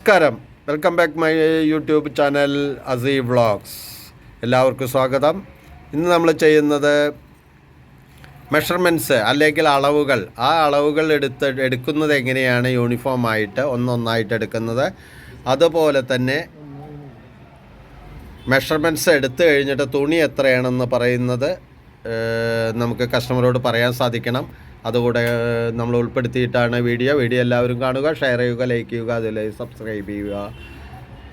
നമസ്കാരം, welcome back my YouTube channel Asee vlogs. എല്ലാവർക്കും സ്വാഗതം. ഇന്ന് നമ്മൾ ചെയ്യുന്നത് മെഷർമെൻറ്റ്സ് അല്ലെങ്കിൽ അളവുകൾ. ആ അളവുകൾ എടുക്കുന്നത് എങ്ങനെയാണ് യൂണിഫോം ആയിട്ട് ഒന്നൊന്നായിട്ട് എടുക്കുന്നത്. അതുപോലെ തന്നെ മെഷർമെൻറ്റ്സ് എടുത്തു കഴിഞ്ഞിട്ട് തുണി എത്രയാണെന്ന് പറയുന്നത് നമുക്ക് കസ്റ്റമറോട് പറയാൻ സാധിക്കണം. അതുകൂടെ നമ്മൾ ഉൾപ്പെടുത്തിയിട്ടാണ് വീഡിയോ എല്ലാവരും കാണുക, ഷെയർ ചെയ്യുക, ലൈക്ക് ചെയ്യുക, അതുപോലെ സബ്സ്ക്രൈബ് ചെയ്യുക.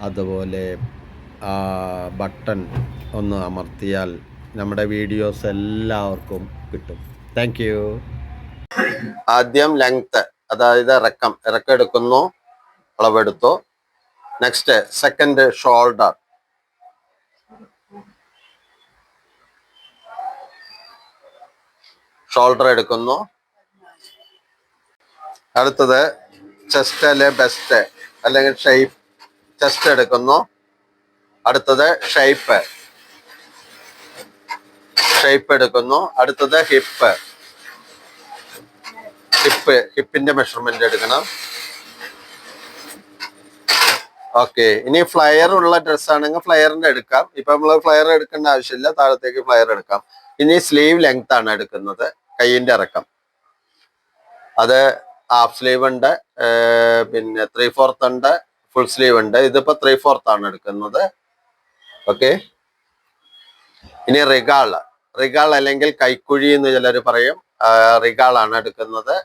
അതുപോലെ ബട്ടൺ ഒന്ന് അമർത്തിയാൽ നമ്മുടെ വീഡിയോസ് എല്ലാവർക്കും കിട്ടും. Thank you. ആദ്യം ലെങ്ത്ത്, അതായത് ഇറക്കം എടുക്കുന്നു, അളവെടുത്തു. നെക്സ്റ്റ് സെക്കൻഡ് ഷോൾഡർ എടുക്കുന്നു. അടുത്തത് ചെസ്റ്റ് അല്ലെ ബെസ്റ്റ് അല്ലെങ്കിൽ ഷേപ്പ്, ചെസ്റ്റ് എടുക്കുന്നു. അടുത്തത് ഷേപ്പ് എടുക്കുന്നു. അടുത്തത് ഹിപ്പിന്റെ മെഷർമെന്റ് എടുക്കണം. ഓക്കെ, ഇനി ഫ്ലയർ ഉള്ള ഡ്രസ് ആണെങ്കിൽ ഫ്ലയറിന്റെ എടുക്കാം. ഇപ്പൊ നമ്മൾ ഫ്ലയർ എടുക്കേണ്ട ആവശ്യമില്ല, താഴത്തേക്ക് ഫ്ലയർ എടുക്കാം. ഇനി സ്ലീവ് ലെങ്ത് ആണ് എടുക്കുന്നത്, കൈയിന്റെ ഇറക്കം. അത് ഹാഫ് സ്ലീവ് ഉണ്ട്, പിന്നെ 3/4 ഉണ്ട്, ഫുൾ സ്ലീവ് ഉണ്ട്. ഇതിപ്പോ 3/4 ആണ് എടുക്കുന്നത്. ഓക്കെ, ഇനി റിഗാൾ അല്ലെങ്കിൽ കൈക്കുഴി എന്ന് ചിലർ പറയും. റിഗാൾ ആണ് എടുക്കുന്നത്.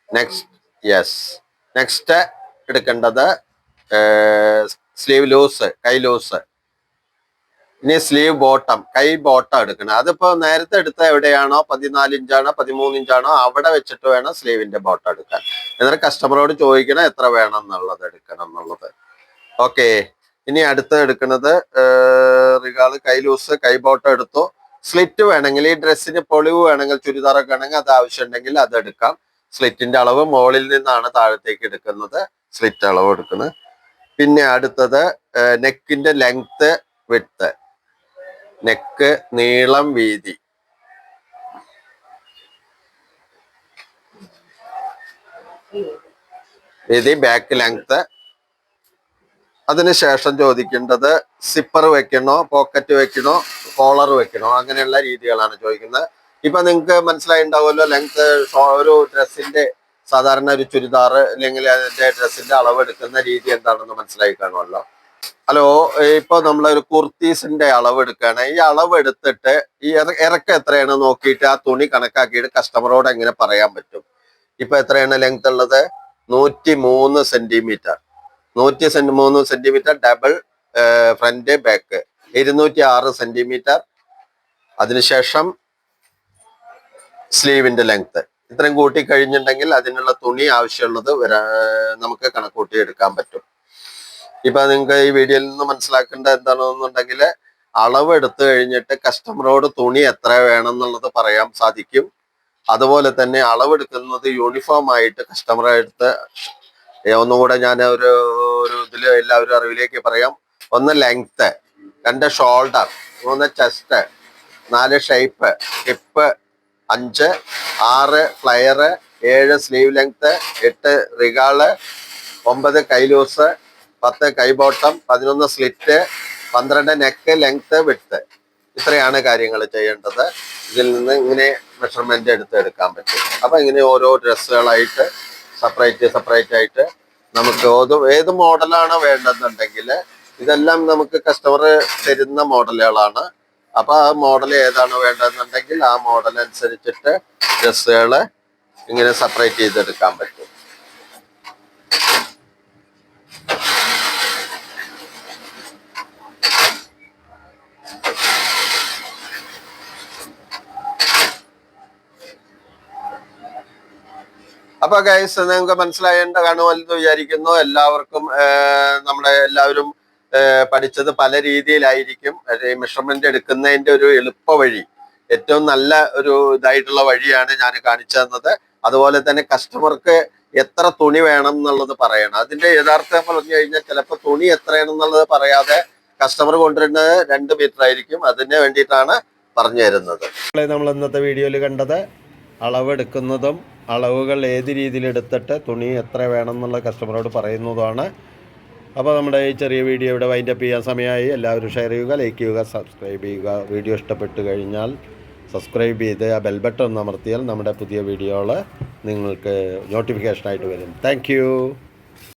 നെക്സ്റ്റ് എടുക്കേണ്ടത് സ്ലീവ് ലൂസ്, കൈ ലൂസ്. ഇനി സ്ലീവ് ബോട്ടം, കൈ ബോട്ടം എടുക്കണം. അതിപ്പോ നേരത്തെ എടുത്ത എവിടെയാണോ 14 ഇഞ്ചാണോ 13 ഇഞ്ചാണോ അവിടെ വെച്ചിട്ട് വേണം സ്ലീവിന്റെ ബോട്ടം എടുക്കാൻ. എന്നിട്ട് കസ്റ്റമറോട് ചോദിക്കണം എത്ര വേണം എന്നുള്ളത്, എടുക്കണം എന്നുള്ളത്. ഓക്കെ, ഇനി അടുത്ത് എടുക്കുന്നത് റിഗാള്, കൈ ലൂസ്, കൈ ബോട്ടം എടുത്തു. സ്ലിറ്റ് വേണമെങ്കിൽ, ഈ ഡ്രസ്സിന് പൊളിവ് വേണമെങ്കിൽ, ചുരിദാറൊക്കെ വേണമെങ്കിൽ അത് ആവശ്യമുണ്ടെങ്കിൽ അത് എടുക്കാം. സ്ലിറ്റിന്റെ അളവ് മുകളിൽ നിന്നാണ് താഴത്തേക്ക് എടുക്കുന്നത്, സ്ലിറ്റ് അളവ് എടുക്കുന്നത്. പിന്നെ അടുത്തത് നെക്കിന്റെ ലെങ്ത്, വിഡ്ത്ത്, നെക്ക് നീളം, വീതി. Back length. അതിനുശേഷം ചോദിക്കേണ്ടത് സിപ്പർ വെക്കണോ, പോക്കറ്റ് വെക്കണോ, കോളർ വെക്കണോ, അങ്ങനെയുള്ള രീതികളാണ് ചോദിക്കുന്നത്. ഇപ്പൊ നിങ്ങൾക്ക് മനസ്സിലായിണ്ടാവുമല്ലോ, ലെങ്ത് ഒരു ഡ്രസ്സിന്റെ സാധാരണ ഒരു ചുരിദാർ അല്ലെങ്കിൽ അതിന്റെ ഡ്രസ്സിന്റെ അളവ് എടുക്കുന്ന രീതി എന്താണെന്ന് മനസ്സിലായി കാണുമല്ലോ. ഹലോ, ഇപ്പൊ നമ്മളൊരു കുർത്തീസിന്റെ അളവ് എടുക്കുകയാണ്. ഈ അളവ് എടുത്തിട്ട് ഈ ഇറക്കം എത്രയാണ് നോക്കിയിട്ട് ആ തുണി കണക്കാക്കിയിട്ട് കസ്റ്റമറോട് എങ്ങനെ പറയാൻ പറ്റും? ഇപ്പൊ എത്രയാണ് ലെങ്ത് ഉള്ളത്? 103 centimetre. 103 centimetre double front back, 206 centimetre. അതിനുശേഷം സ്ലീവിന്റെ ലെങ്ത് ഇത്രയും കൂട്ടി കഴിഞ്ഞിട്ടുണ്ടെങ്കിൽ അതിനുള്ള തുണി ആവശ്യമുള്ളത് നമുക്ക് കണക്കൂട്ടി എടുക്കാൻ പറ്റും. ഇപ്പൊ നിങ്ങൾക്ക് ഈ വീഡിയോയിൽ നിന്ന് മനസ്സിലാക്കേണ്ട എന്താണെന്നുണ്ടെങ്കിൽ, അളവ് എടുത്തു കഴിഞ്ഞിട്ട് കസ്റ്റമറോട് തുണി എത്ര വേണം എന്നുള്ളത് പറയാൻ സാധിക്കും. അതുപോലെ തന്നെ അളവെടുക്കുന്നത് യൂണിഫോം ആയിട്ട് കസ്റ്റമറെ അടുത്ത് ഒന്നുകൂടെ ഞാൻ ഒരു ഇതിൽ എല്ലാവരും അറിവിലേക്ക് പറയാം. 1 length, 2 shoulder, 3 chest, 4 shape, hip, 5, 6 flare, 7 sleeve length, 8 റിഗാള്, 9 കൈലൂസ്, 10 കൈ bottom, 11 slit, 12 neck length, width. ഇത്രയാണ് കാര്യങ്ങൾ ചെയ്യേണ്ടത്. ഇതിൽ നിന്ന് ഇങ്ങനെ മെഷർമെന്റ് എടുക്കാൻ പറ്റും. അപ്പൊ ഇങ്ങനെ ഓരോ ഡ്രസ്സുകളായിട്ട് സെപ്പറേറ്റ് ആയിട്ട് നമുക്ക് ഏത് മോഡലാണ് വേണ്ടതെന്നുണ്ടെങ്കിൽ ഇതെല്ലാം നമുക്ക് കസ്റ്റമർ തരുന്ന മോഡലുകളാണ്. അപ്പൊ ആ മോഡൽ ഏതാണ് വേണ്ടതെന്നുണ്ടെങ്കിൽ ആ മോഡൽ അനുസരിച്ചിട്ട് ഡ്രസ്സുകൾ ഇങ്ങനെ സെപ്പറേറ്റ് ചെയ്തെടുക്കാൻ പറ്റും. അപ്പൊ ഗൈസ്, നിങ്ങൾക്ക് മനസ്സിലായേണ്ട കാണുമല്ലെന്ന് വിചാരിക്കുന്നു. എല്ലാവർക്കും എല്ലാവരും പഠിച്ചത് പല രീതിയിലായിരിക്കും. മെഷർമെന്റ് എടുക്കുന്നതിന്റെ ഒരു എളുപ്പ വഴി, ഏറ്റവും നല്ല ഒരു ഇതായിട്ടുള്ള വഴിയാണ് ഞാൻ കാണിച്ചു തന്നത്. അതുപോലെ തന്നെ കസ്റ്റമർക്ക് എത്ര തുണി വേണം എന്നുള്ളത് പറയണം. അതിന്റെ യഥാർത്ഥം പറഞ്ഞു കഴിഞ്ഞാൽ ചിലപ്പോൾ തുണി എത്രയാണെന്നുള്ളത് പറയാതെ കസ്റ്റമർ കൊണ്ടുവരുന്നത് 2 മീറ്റർ ആയിരിക്കും. അതിന് വേണ്ടിയിട്ടാണ് പറഞ്ഞു തരുന്നത്. നമ്മൾ ഇന്നത്തെ വീഡിയോയിൽ കണ്ടത് അളവെടുക്കുന്നതും അളവുകൾ ഏത് രീതിയിൽ എടുത്തിട്ട് തുണി എത്ര വേണം എന്നുള്ള കസ്റ്റമറോട് പറയുന്നതാണ്. അപ്പോൾ നമ്മുടെ ഈ ചെറിയ വീഡിയോ ഇവിടെ വൈൻഡപ്പ് ചെയ്യാൻ സമയമായി. എല്ലാവരും ഷെയർ ചെയ്യുക, ലൈക്ക് ചെയ്യുക, സബ്സ്ക്രൈബ് ചെയ്യുക. വീഡിയോ ഇഷ്ടപ്പെട്ട് കഴിഞ്ഞാൽ സബ്സ്ക്രൈബ് ചെയ്ത് ആ ബെൽ ബട്ടൺ ഒന്ന് അമർത്തിയാൽ നമ്മുടെ പുതിയ വീഡിയോകൾ നിങ്ങൾക്ക് നോട്ടിഫിക്കേഷനായിട്ട് വരും. താങ്ക്